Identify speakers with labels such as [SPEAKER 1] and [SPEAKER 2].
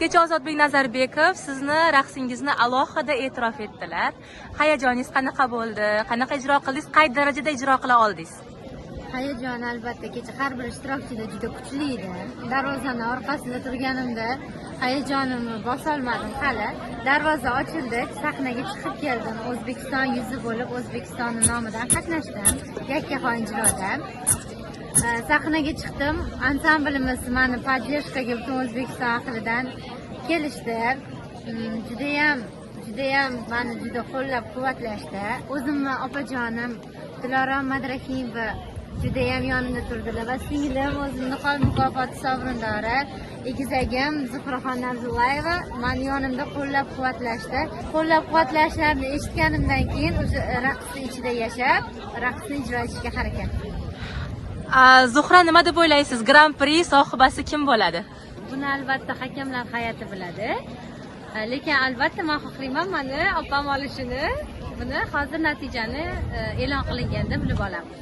[SPEAKER 1] Kecha Ozodbek Nazarbekov sizni raqsingizni alohida e'tirof etdilar. Hayajoningiz qanaqa bo'ldi? Qanaqa ijro qildingiz? Qay darajada ijro qila oldingiz?
[SPEAKER 2] Hayajon albatta kecha har bir ishtirokchida juda kuchli edi. Darvozani orqasida turganimda hayajonimni bosolmadim hali. Darvoza ochildi, sahnaga chiqib keldim. O'zbekiston yuzi bo'lib, O'zbekistonning nomidan qatnashdim. Yakkaxon ijroda. Sahnaga chiqdim. Ansamblimiz meni podдержкаga butun O'zbekiston ahlidan kelishdi. Judayam meni juda qo'llab-quvvatlashdi. O'zimni opajonim Dilorom Madrahimova judayam yonimda turdilar va singlim o'zim niqob mukofoti sovrindori egizagim Zuhraxon Nabzullayeva meni yonimda qo'llab-quvvatlashdi. Qo'llab-quvvatlashlarini eshitganimdan keyin o'sha raqsni ichida yashab, raqsni ijro etishga harakat qildim.
[SPEAKER 1] Zuhra, nima deb o'ylaysiz? Grand-pri sohibasi kim bo'ladi?
[SPEAKER 2] Buni albatta hakamlar hay'ati biladi. Lekin albatta men xohlayman meni opam olishini. Buni hozir natijani e'lon qilinganda bilib olamiz.